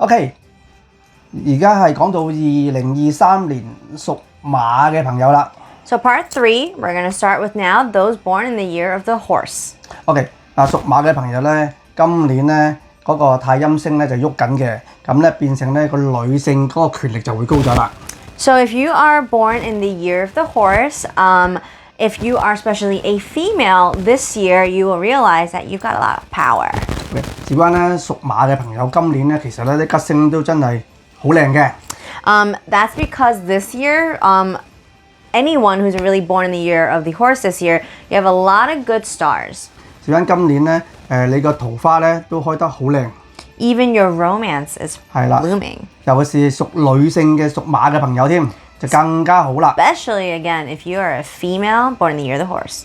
OK， 而家係講到2023年屬馬嘅朋友啦。So part 3, we're going to start with now those born in the year of the horse. OK， 嗱屬馬嘅朋友咧，今年咧嗰個太陰星咧就喐緊嘅，咁咧變成咧個女性嗰個權力就會高咗啦。So if you are born in the year of the horse, if you are especially a female this year, you will realize that you've got a lot of power. 事關咧屬馬嘅朋友，今年咧其實咧啲吉星都真係好靚嘅。That's because this year, anyone who's really born in the year of the horse this year, you have a lot of good stars. 事關今年咧，你個桃花咧都開得好靚。Even your romance is blooming. 尤其是屬女性嘅屬馬嘅朋友添，就更加好啦。Especially again, if you are a female born in the year of the horse.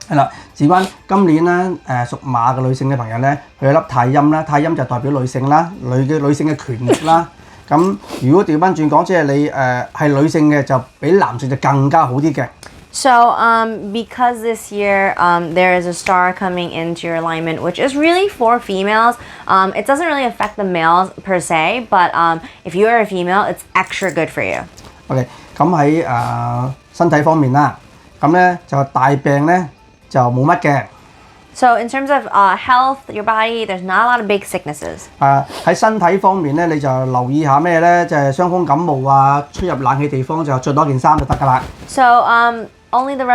係啦，事關今年咧，屬馬嘅女性嘅朋友咧，佢有粒太陰啦，太陰就代表女性啦，女性嘅權力啦。咁如果調翻轉講，即係你係女性嘅，就比男性就更加好啲嘅。So, because this year there is a star coming into your alignment, which is really for females, it doesn't really affect the males per se, but if you are a female, it's extra good for you. OK， 咁喺身體方面啦，咁咧就大病咧就冇乜嘅。So in terms of health, your body, there's not a lot of big sicknesses. 喺身體方面咧，你就留意下咩咧？就係傷風感冒啊，出入冷氣地方就着多件衫就得㗎啦。So only the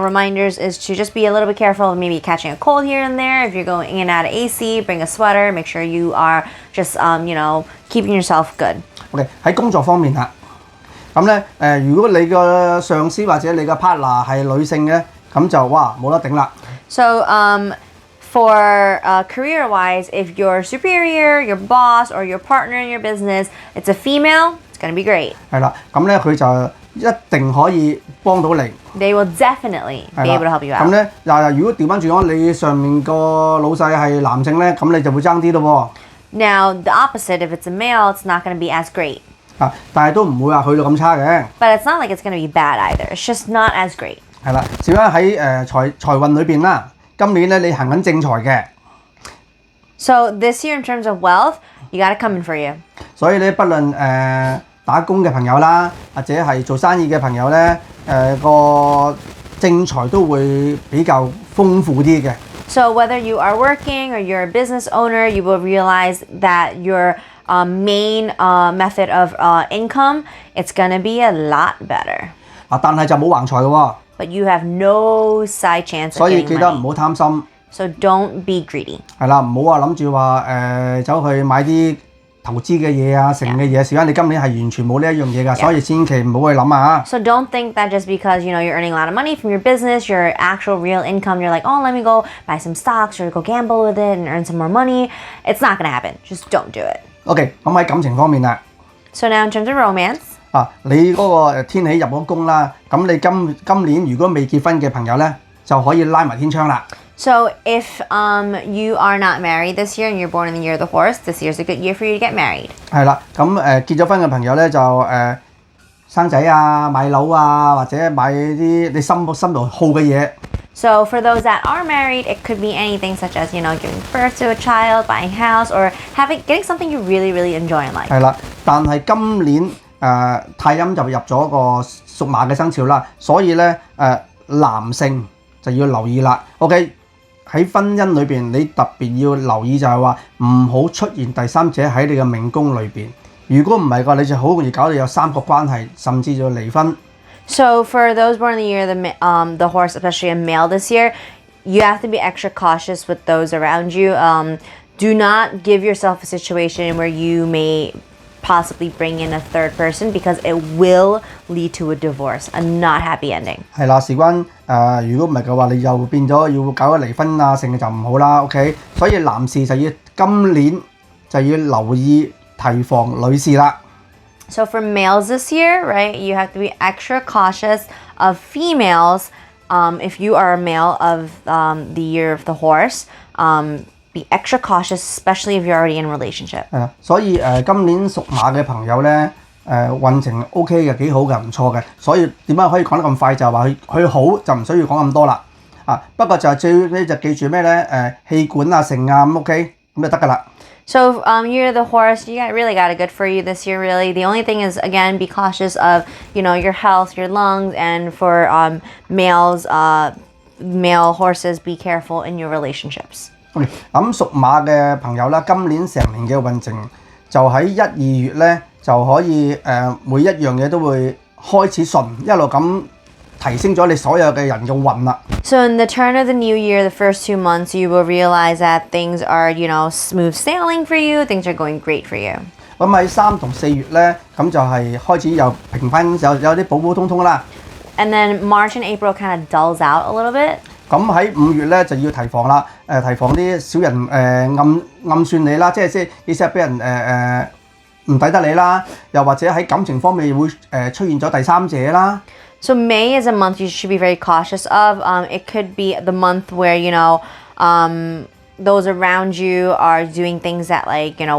reminders is to just be a little bit careful of maybe catching a cold here and there. If you're going in and out of AC, bring a sweater. Make sure you are just keeping yourself good. OK， 喺工作方面啦，咁咧如果你個上司或者你個 partner 係女性嘅，咁就哇冇得頂啦。So for career-wise, if your superior, your boss, or your partner in your business, it's a female, it's gonna be great. 係啦，咁咧佢就一定可以幫到你。They will definitely be able to help you out. 咁咧如果調翻轉講，你上面個老細係男性咧，咁你就會爭啲咯喎。Now the opposite, if it's a male, it's not gonna be as great. 但係都唔會話去到咁差嘅。But it's not like it's gonna be bad either. It's just not as great. 係啦，至於喺財運裏邊啦，今年咧你行緊正財嘅。So this year in terms of wealth, you got it coming for you. 所以咧，不論打工嘅朋友啦，或者係做生意嘅朋友咧，個正財都會比較豐富啲嘅。So whether you are working or you're a business owner, you will realize that your main method of income, it's gonna be a lot better. 但係就冇橫財嘅喎。But you have no side chance of getting money. 所以記得唔好貪心。So don't be greedy. 係啦，唔好話諗住話走去買啲投資嘅嘢啊，成嘅嘢。事關你今年係完全冇呢一樣嘢㗎，所以千祈唔好去諗啊。So don't think that just because you're earning a lot of money from your business, your actual real income, you're like, oh, let me go buy some stocks or go gamble with it and earn some more money. It's not gonna happen. Just don't do it. OK， 咁喺感情方面啦。So now in terms of romance. 你嗰個天喜入咗宮啦，咁你今年如果未結婚嘅朋友咧，就可以拉埋天窗啦。So if you are not married this year and you're born in the year of the horse, this year's a good year for you to get married. 係啦，咁結咗婚嘅朋友咧就生仔啊、買樓啊，或者買啲你心度好嘅嘢。So for those that are married, it could be anything such as giving birth to a child, buying a house, or getting something you really, really enjoy in life. 係啦，但係今年太陰就入咗個屬馬嘅生肖啦，所以咧男性就要留意啦。OK， 喺婚姻裏邊，你特別要留意就係話唔好出現第三者喺你嘅命宮裏邊。如果唔係嘅話，你就好容易搞到有三角關係，甚至就離婚。So for those born in the year of the horse, especially a male this year, you have to be extra cautious with those around you. Do not give yourself a situation where you may possibly bring in a third person because it will lead to a divorce, a not happy ending. 係啦，事關如果唔係嘅話，你又變咗要搞個離婚啊，成嘅就唔好啦。OK， 所以男士就要今年就要留意提防女士啦。So for males this year, right, you have to be extra cautious of females. If you are a male of the year of the horse, be extra cautious, especially if you're already in a relationship. 係啊，所以今年屬馬嘅朋友咧，運程 OK 嘅，幾好嘅，唔錯嘅。所以點解可以講得咁快？就係話佢好就唔需要講咁多啦。不過就最尾就記住咩咧？氣管啊、腎啊咁 OK， 咁就得㗎啦。So, year of the horse, really got it good for you this year, really. The only thing is, again, be cautious of, your health, your lungs, and for male horses, be careful in your relationships. OK， 咁屬馬嘅朋友啦，今年成年嘅運程就喺1、2月咧就可以每一樣嘢都會開始順，一路咁提升咗你所有嘅人嘅運啦。So in the turn of the new year, the first 2 months, you will realize that things are, smooth sailing for you. Things are going great for you. 咁喺3同4月咧，咁就係開始又平翻，有啲普普通通啦。And then March and April kind of dulls out a little bit. 咁喺5月咧就要提防啦，提防啲小人暗算你啦，即係意思係俾人唔抵得你啦，又或者喺感情方面會出現咗第三者啦。So May is a month you should be very cautious of. It could be the month where, those around you are doing things that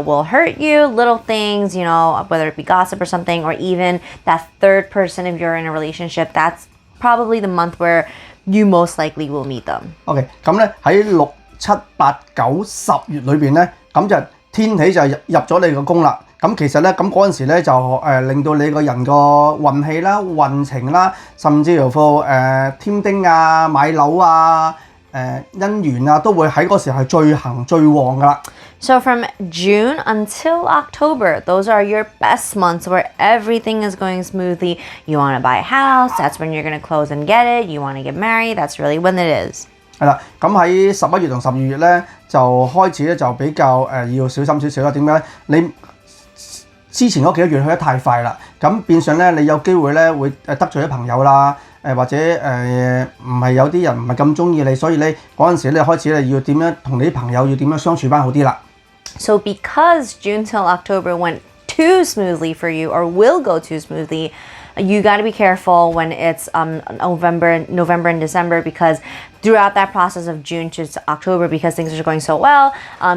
will hurt you, little things, whether it be gossip or something, or even that third person if you're in a relationship. That's probably the month where you most likely will meet them. OK， 咁咧喺6、7、8、9、10月裏邊咧，咁就天喜就入咗你個宮啦。咁其實咧，咁嗰陣時咧就令到你個人個運氣啦、運程啦，甚至乎添丁啊、買樓啊、姻緣啊，都會喺嗰時係最行最旺噶啦。So from June until October, those are your best months where everything is going smoothly. You want to buy a house, that's when you're going to close and get it. You want to get married, that's really when it is. 係啦，咁喺11月同12月咧，就開始咧就比較要小心少少啦。點解？你之前嗰幾個月去得太快啦，咁變相咧你有機會咧會得罪啲朋友啦，或者唔係有啲人唔係咁中意你，所以咧嗰陣時咧開始咧要點樣同你啲朋友要點樣相處翻好啲啦。So because June till October went too smoothly for you or will go too smoothly, you got to be careful when it's November and December, because throughout that process of June to October, because things are going so well,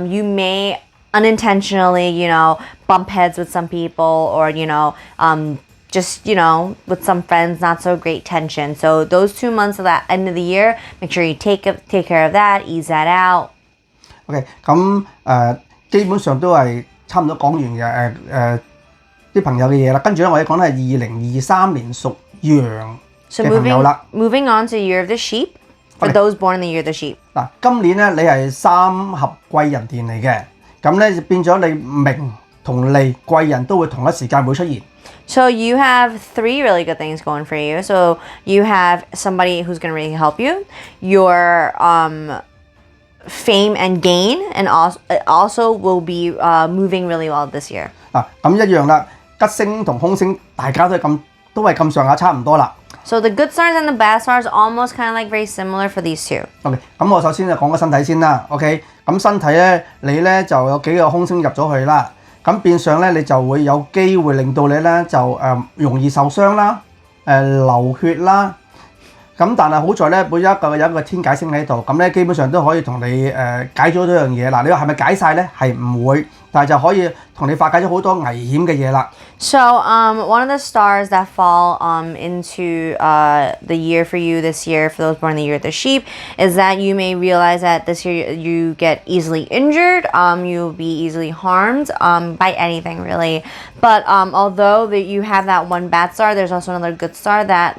you may unintentionally, bump heads with some people, or, just, with some friends, not so great tension. So those 2 months of that end of the year, make sure you take care of that, ease that out. OK， 咁基本上都係差唔多講完嘅啲朋友嘅嘢啦。跟住咧，我哋講咧係2023年屬羊嘅朋友啦。So moving on to year of the sheep, for those born in the year of the sheep. 嗱，今年咧你係3合貴人田嚟嘅，咁咧變咗你名同利貴人都會同一時間會出現。So you have 3 really good things going for you. So you have somebody who's going to really help you. Your fame and gain, and also will be moving really well this year. 咁一樣啦，吉星同凶星大家都係咁上下差唔多啦。So the good stars and the bad stars almost kind of very similar for these two. OK， 咁我首先就講個身體先啦。OK， 咁身體咧，你咧就有幾個凶星入咗去啦。咁變相咧，你就會有機會令到你咧就容易受傷啦，流血啦。咁但係好在咧，有一個天解星喺度，咁咧基本上都可以同你解咗多樣嘢。嗱，你話係咪解晒咧？係唔會，但係就可以同你化解咗好多危險嘅嘢啦。So one of the stars that fall into the year for you this year, for those born in the year of the sheep, is that you may realize that this year you get easily injured, you'll be easily harmed by anything really. But although you have that one bad star, there's also another good star that,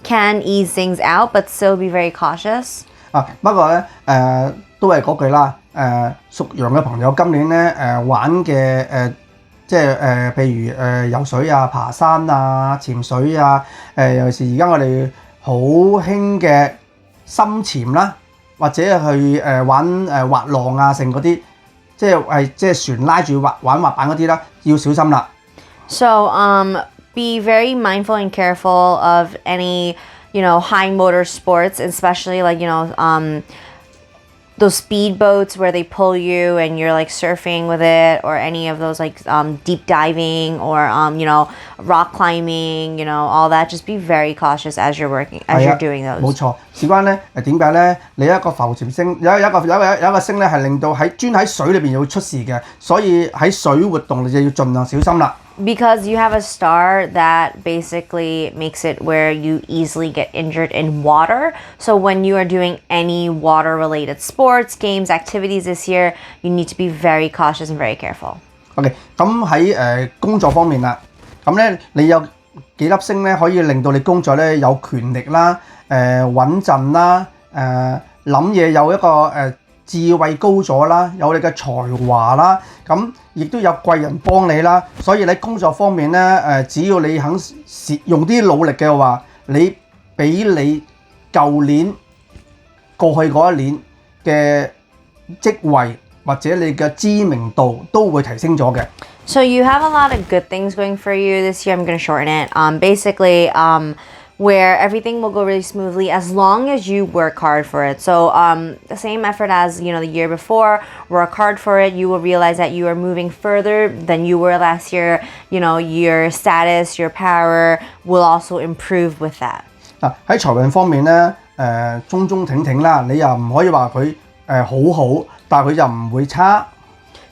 can ease things out, but still be very cautious. 不過咧都係嗰句啦，屬羊嘅朋友今年咧玩嘅即係譬如游水啊、爬山啊、潛水啊，尤其是而家我哋好興嘅深潛啦，或者去玩滑浪啊，成嗰啲，即係船拉住玩滑板嗰啲啦，要小心啦。So be very mindful and careful of any, high motor sports, especially those speed boats where they pull you and you're surfing with it, or any of those deep diving, or rock climbing, all that. Just be very cautious as you're you're doing those. 冇錯，事關咧點解咧？你一個浮潛星有一個星咧係令到專喺水裏邊會出事嘅，所以喺水活動你就要盡量小心啦。Because you have a star that basically makes it where you easily get injured in water. So when you are doing any water-related sports, games, activities this year, you need to be very cautious and very careful. OK， 咁喺工作方面啦，咁咧你有幾粒星咧可以令到你工作咧有權力啦、穩陣啦、諗嘢有一個智慧高咗啦，有你嘅才華啦，咁亦都有貴人幫你啦，所以喺工作方面咧只要你肯用啲努力嘅話，你比你舊年過去嗰一年嘅職位或者你嘅知名度都會提升咗嘅。So you have a lot of good things going for you this year. I'm going to shorten it. Basically, where everything will go really smoothly as long as you work hard for it. So the same effort as the year before, work hard for it. You will realize that you are moving further than you were last year. Your status, your power will also improve with that. 喺財運方面咧，中中挺挺啦，你又唔可以話佢好好，但係佢又唔會差。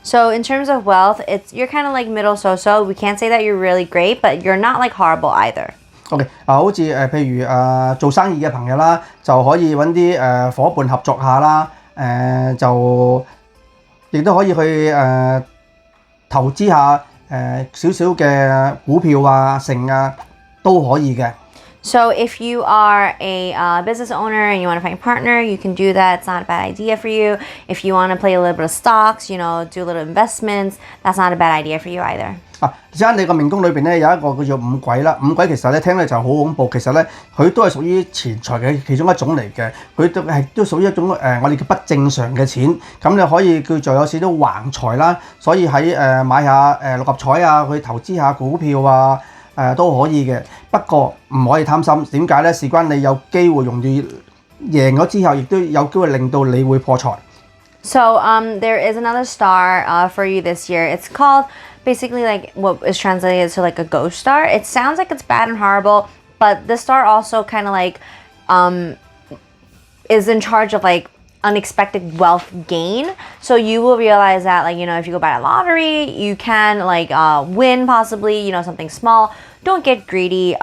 So in terms of wealth, you're kind of like middle so-so. We can't say that you're really great, but you're not like horrible either. OK， 好似譬如做生意嘅朋友啦，就可以揾啲夥伴合作下啦，就亦都可以去投資下少少嘅股票啊、成啊都可以嘅。So if you are a business owner and you want to find a partner, you can do that. It's not a bad idea for you. If you want to play a little bit of stocks, do a little investments, that's not a bad idea for you either. 而家你個命宮裏邊咧有一個叫做五鬼啦，五鬼其實咧聽咧就好恐怖，其實咧佢都係屬於錢財嘅其中一種嚟嘅，佢都屬於一種我哋叫不正常嘅錢，咁你可以叫做有少少橫財啦，所以喺買下六合彩啊，去投資下股票啊。都可以嘅，不過唔可以貪心。點解咧？事關你有機會容易贏咗之後，亦都有機會令到你會破財。So there is another star for you this year. It's called basically like what is translated to like a ghost star. It sounds like it's bad and horrible, but the star also kind of like is in charge of like unexpected wealth gain. So you will realize that like if you go buy a lottery, you can like win possibly something small. Don't get greedy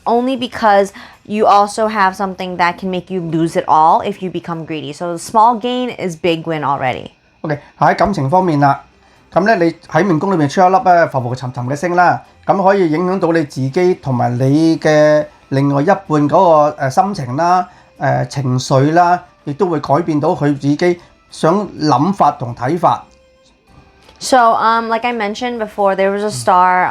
only because you also have something that can make you lose it all if you become greedy. So the small gain is big win already. OK， 喺感情方面啦，咁咧你喺命宮裏面出一粒浮浮沉沉嘅星啦，咁可以影響到你自己同埋你嘅另外一半嗰個心情啦、情緒啦。亦都會改變到佢自己想諗法同睇法。So like I mentioned before, there was a star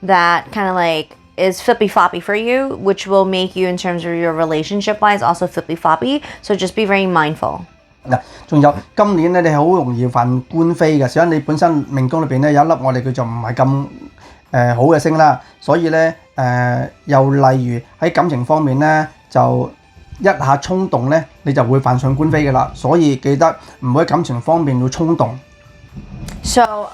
that kind of like is flippy floppy for you, which will make you in terms of your relationship wise also flippy floppy. So just be very mindful. 嗱，仲有今年咧，你好容易犯官非嘅，所以你本身命宮裏邊咧有一粒我哋叫做唔係咁好嘅星啦，所以咧又例如喺感情方面咧就。一下衝動咧，你就會犯上官非嘅啦，所以記得唔好喺感情方面要衝動。So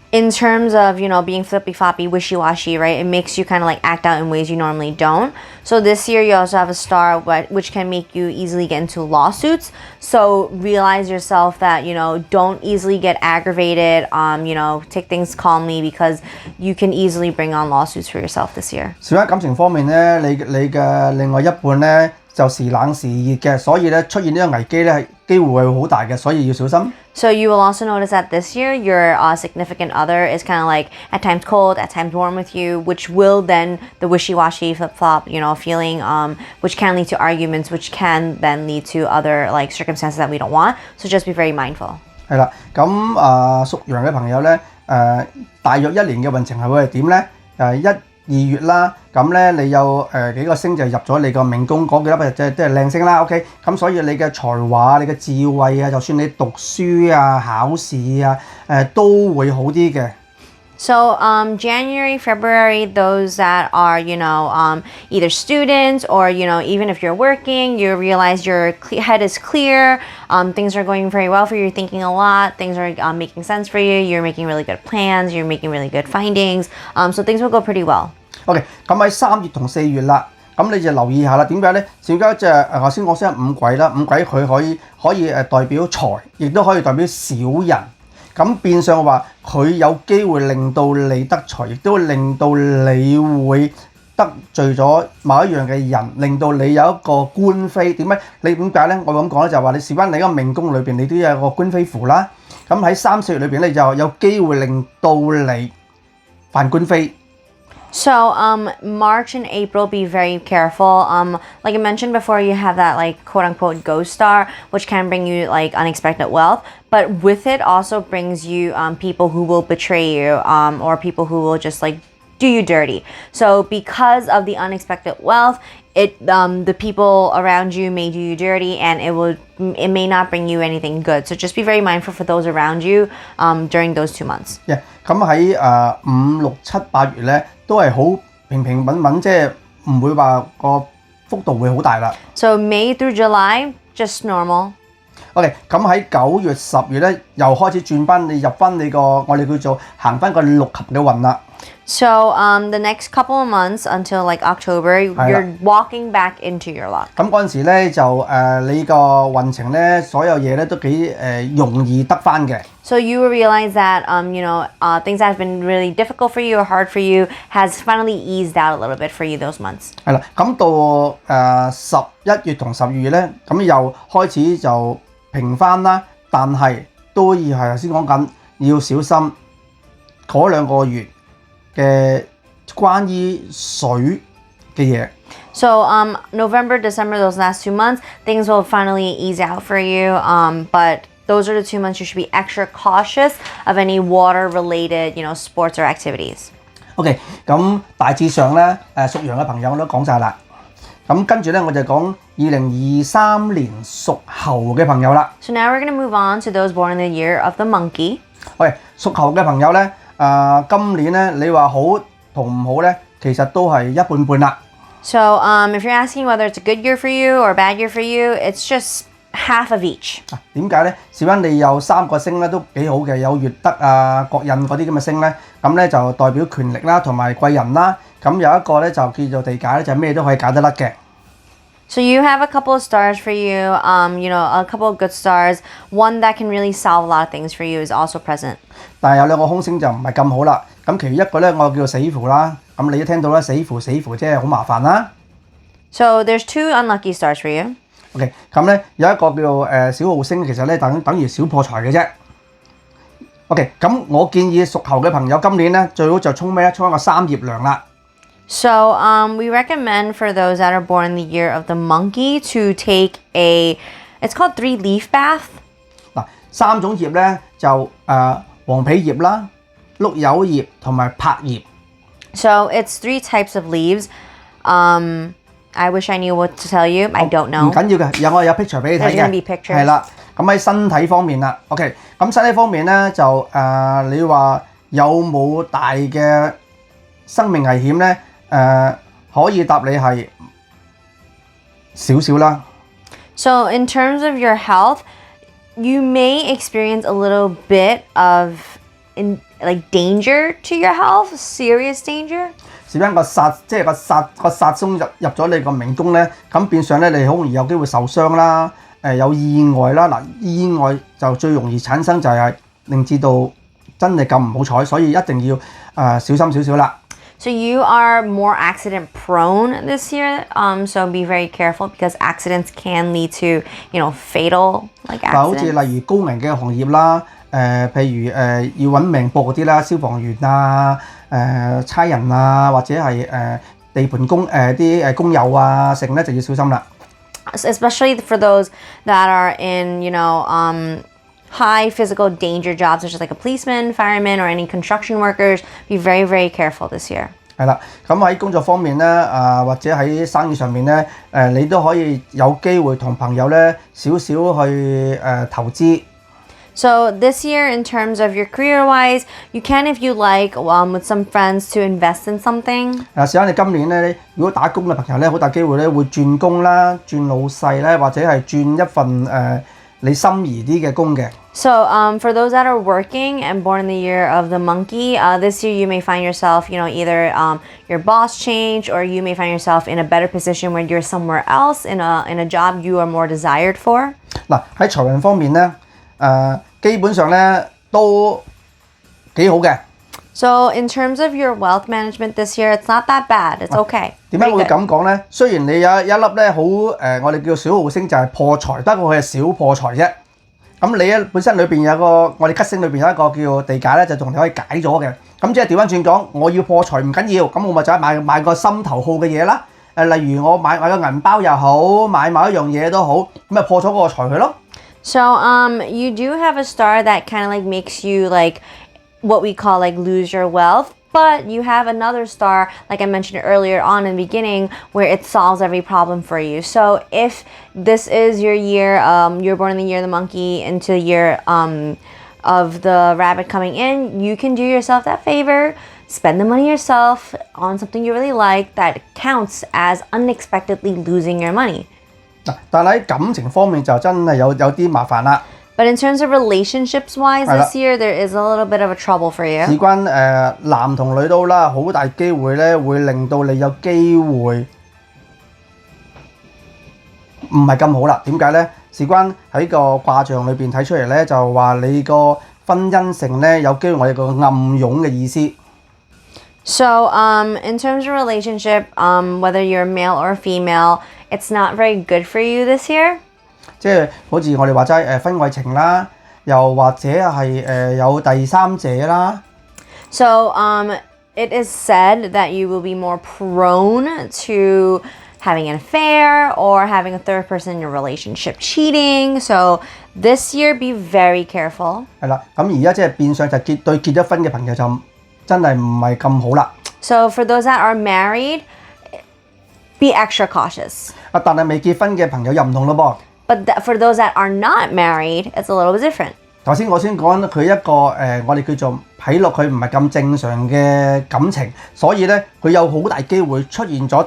in terms of being flippy floppy, wishy washy, right? It makes you kind of like act out in ways you normally don't. So this year you also have a star which can make you easily get into lawsuits. So realize yourself that don't easily get aggravated. Take things calmly because you can easily bring on lawsuits for yourself this year. 小喺感情方面咧，你嘅另外一半咧就時冷時熱嘅，所以咧出現呢個危機咧係機會係好大嘅，所以要小心。So you will also notice that this year your significant other is kind of like at times cold, at times warm with you, which will then the wishy-washy flip-flop, feeling, which can lead to arguments, which can then lead to other like circumstances that we don't want. So just be very mindful. 係啦，咁屬羊嘅朋友咧，大約一年嘅運程係會係點咧？2月啦，咁咧你有幾個星就入咗你個命宮嗰幾粒即係靚星啦 ，OK， 咁所以你嘅才華、你嘅智慧啊，就算你讀書啊、考試啊，都會好啲嘅。So January, February, those that are, either students or, even if you're working, you realize your head is clear, things are going very well for you, you're thinking a lot, things are making sense for you, you're making really good plans, you're making really good findings, so things will go pretty well. OK， 咁喺3月同4月啦，咁你就留意下啦。點解咧？小家就頭先我先五鬼啦，五鬼佢可以代表財，亦都可以代表小人。咁變相話佢有機會令到你得財，亦都會令到你會得罪咗某一樣嘅人，令到你有一個官非。點解？你點解咧？我咁講咧，就係話你事關你個命宮裏邊，你都有一個官非符啦。咁喺3、4月裏邊咧，就有機會令到你犯官非。So March and April, be very careful. Like I mentioned before, you have that like quote unquote ghost star, which can bring you like unexpected wealth. But with it also brings you people who will betray you, or people who will just like do you dirty. So because of the unexpected wealth, the people around you may do you dirty, and it may not bring you anything good. So just be very mindful for those around you during those 2 months. Yeah. 咁喺5、6、7、8月咧，都係好平平穩穩，即係唔會話個幅度會好大啦。So May through July, just normal. OK， 咁喺9月、10月咧，又開始轉翻你入翻你個我哋叫做行翻個6合嘅運啦。So the next couple of months until like October, you're walking back into your luck. 咁嗰陣時咧就你個運程咧，所有嘢咧都幾容易得翻嘅。So you will realize that things that have been really difficult for you or hard for you has finally eased out a little bit for you those months. 係啦，咁到11月同12月咧，咁又開始就平翻啦，但係都要係頭先講緊要小心嗰2個月嘅關於水嘅嘢。So November, December, those last 2 months, things will finally ease out for you. But those are the 2 months you should be extra cautious of any water-related, sports or activities. OK， 咁大致上咧，屬羊嘅朋友我都講晒啦。咁跟住咧，我就講2023年屬猴嘅朋友啦。So now we're going to move on to those born in the year of the monkey. OK， 屬猴嘅朋友咧，今年咧，你話好同唔好咧，其實都係一半半啦。So if you're asking whether it's a good year for you or a bad year for you, it's just half of each. 點解咧？事關你有3個星咧都幾好嘅，有月德啊、國印嗰啲咁嘅星咧，咁咧就代表權力啦，同埋貴人啦。咁有一個咧就叫做地解咧，就咩都可以解得甩嘅。So you have a couple of stars for you, a couple of good stars. One that can really solve a lot of things for you is also present. 但係有2個空星就唔係咁好啦。咁其餘一個咧，我叫做死符啦。咁你都聽到啦，死符即係好麻煩啦。So there's 2 unlucky stars for you. OK， 咁咧有一個叫做小耗星，其實咧等於小破財嘅啫。OK， 咁我建議屬猴嘅朋友今年咧最好就沖咩咧？沖一個3葉涼啦。So we recommend for those that are born in the year of the monkey to take it's called 3-leaf bath. 嗱，3種葉咧就黃皮葉啦、碌柚葉同埋柏葉。So it's 3 types of leaves. I wish I knew what to tell you. I don't know. 唔緊要嘅，我有 picture 俾你睇嘅。There's gonna be pictures. 係啦，咁喺身體方面啦 ，OK， 咁身體方面咧就你話有冇大嘅生命危險咧？可以答你係少少啦。So in terms of your health, you may experience a little bit of danger to your health, serious danger. 事關個殺鬆入咗你個命宮咧，咁變相咧你好容易有機會受傷啦，有意外啦。嗱，意外就最容易產生就係令至到真係咁唔好彩，所以一定要小心少少啦。So you are more accident prone this year, so be very careful because accidents can lead to, fatal accidents. 好似例如高危嘅行業啦，譬如要揾命搏嗰啲啦，消防員啊、差人啊，或者係地盤啲工友啊，成咧就要小心啦。Especially for those that are in, high physical danger jobs, such as like a policeman, fireman, or any construction workers, be very, very careful this year. 係啦，咁喺工作方面咧，或者喺生意上面咧，你都可以有機會同朋友咧少少去投資。So this year, in terms of your career-wise, you can, if you like, with some friends to invest in something. 試下你今年咧，如果打工嘅朋友咧，好大機會咧會轉工啦、轉老細咧，或者係轉一份你心儀啲嘅工嘅。So for those that are working and born in the year of the monkey, this year you may find yourself, either your boss change or you may find yourself in a better position where you're somewhere else in a job you are more desired for. 嗱喺財運方面咧，基本上咧都幾好嘅。So in terms of your wealth management this year, it's not that bad. It's okay. 點解我會咁講呢？雖然你有一粒咧好我哋叫小號星就係破財，不過佢係小破財啫。咁你咧本身裏邊有個我哋吉星裏邊有一個叫地解咧，就同你可以解咗嘅。咁即係調翻轉講，我要破財唔緊要，咁我咪就係買個心頭好嘅嘢啦。例如我買個銀包又好，買某一樣嘢都好，咁咪破咗嗰個財佢咯。So you do have a star that kind of like makes you like what we call like lose your wealth, but you have another star like I mentioned earlier on in the beginning where it solves every problem for you. So if this is your year, you're born in the year of the monkey into the year of the rabbit coming in, you can do yourself that favor, spend the money yourself on something you really like that counts as unexpectedly losing your money. 但係喺感情方面就真係有啲麻煩啦。But in terms of relationships wise this year, there is a little bit of a trouble for you. 事關男同女都啦，好大機會咧會令到你有機會唔係咁好啦。點解咧？事關喺個卦象裏邊睇出嚟咧，就話你個婚姻性咧有機會我哋個暗湧嘅意思。So in terms of relationship, whether you're male or female, it's not very good for you this year. 即係好似我哋話齋婚外情啦，又或者係有第三者啦。So it is said that you will be more prone to having an affair or having a third person in your relationship cheating. So this year, be very careful. 係啦，咁而家即係變相就對結咗婚嘅朋友就真係唔係咁好啦。So for those that are married, be extra cautious. 但係未結婚嘅朋友又唔同咯噃。But for those that are not married, it's a little bit different. 頭先我先講佢一個我哋叫做睇落佢唔係咁正常嘅感情，所以咧佢有好大機會出現咗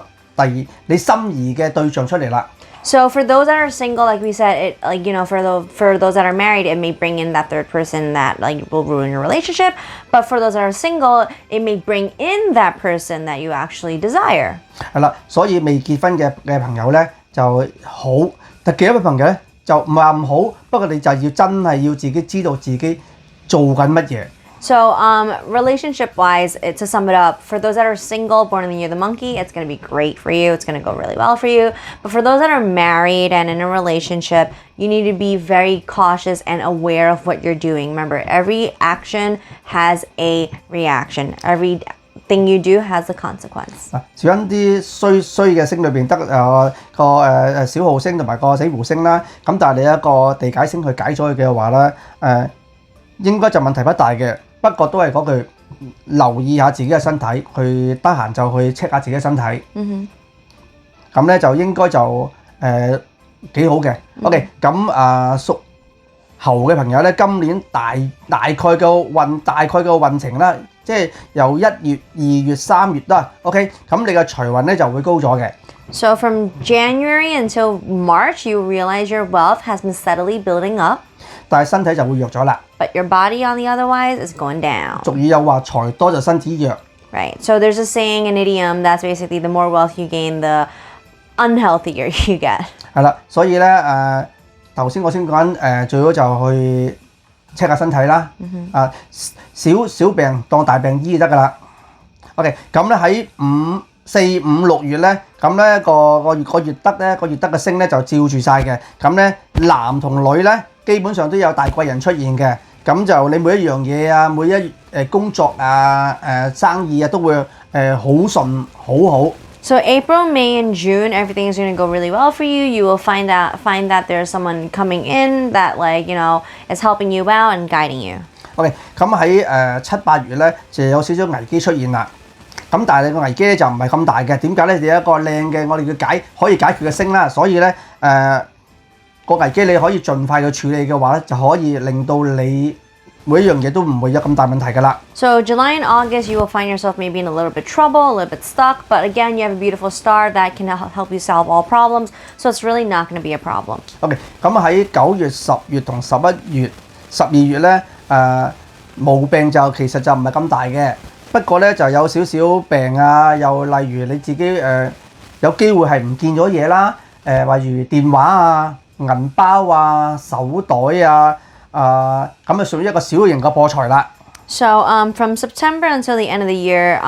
你心儀嘅對象出嚟啦。So for those that are single, like we said, it like for those that are married, it may bring in that third person that like will ruin your relationship. But for those that are single, it may bring in that person that you actually desire. 係啦，所以未結婚嘅朋友咧就好，但結咗嘅朋友咧就唔係話唔好，不過你就要真係要自己知道自己做緊乜嘢。So relationship-wise, to sum it up, for those that are single, born in the year of the monkey, it's going to be great for you. It's going to go really well for you. But for those that are married and in a relationship, you need to be very cautious and aware of what you're doing. Remember, every action has a reaction. Everything you do has a consequence. 少因啲衰嘅星裏邊得個小號星同埋個死胡星啦，咁但係你一個地解星去解咗佢嘅話咧，應該就問題不大嘅。不過都係嗰句，留意下自己嘅身體，去得閒就去 check 下自己嘅身體。咁咧就應該就幾好嘅。OK， 咁屬猴嘅朋友咧，今年大概嘅運程啦，即係由1月、2月、3月啦。OK， 咁你嘅財運咧就會高咗嘅。So from January until March, you realize your wealth has been steadily building up. 但係身體就會弱咗啦。But your body, on the otherwise, is going down. 俗語有話財多就身子弱。Right. So there's a saying, an idiom, that's basically the more wealth you gain, the unhealthier you get. 係啦，所以咧頭先我先講最好就去 check 下身體啦。小病當大病醫就得㗎啦。OK， 咁咧喺4、5、6月咧，咁咧個月德嘅星咧就照住晒嘅。咁咧男同女咧基本上都有大貴人出現嘅。咁就你每一樣嘢啊，每一工作啊，生意啊都會好順好好。So April, May, and June, everything is going to go really well for you. You will find that there's someone coming in that is helping you out and guiding you. OK， 咁喺7、8月咧就有少少危機出現啦。咁但係你個危機咧就唔係咁大嘅。點解咧？你有一個靚嘅我哋叫可以解決嘅星啦，所以咧個危機你可以盡快去處理嘅話咧，就可以令到你每一樣嘢都唔會有咁大問題㗎啦。So July and August, you will find yourself maybe in a little bit trouble, a little bit stuck. But again, you have a beautiful star that can help you solve all problems. So it's really not going to be a problem. OK， 咁喺9月、10月同11月、12月咧毛病就其實就唔係咁大嘅。不過咧就有少少病啊，又例如你自己有機會係唔見咗嘢啦，例如電話啊、銀包啊、手袋啊、咁就屬於一個小型嘅破財啦。So from September until the end of the year,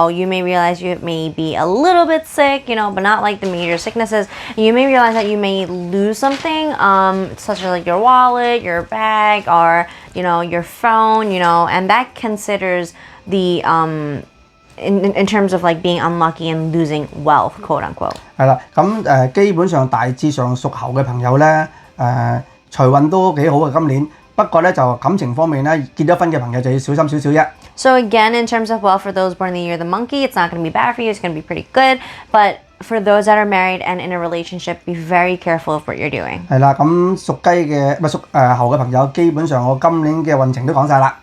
you may realize you may be a little bit sick, but not like the major sicknesses. And you may realize that you may lose something, such as like your wallet, your bag, or your phone, and that considers the in terms of like being unlucky and losing wealth, quote unquote. 係啦，咁基本上大致上屬猴嘅朋友咧，財運都幾好嘅今年。不過咧就感情方面咧，結咗婚嘅朋友就要小心少少啫。So again, in terms of for those born in the year of the monkey, it's not going to be bad for you. It's going to be pretty good. But for those that are married and in a relationship, be very careful of what you're doing. 係啦，咁屬雞嘅唔係屬猴嘅朋友，基本上我今年嘅運程都講晒啦。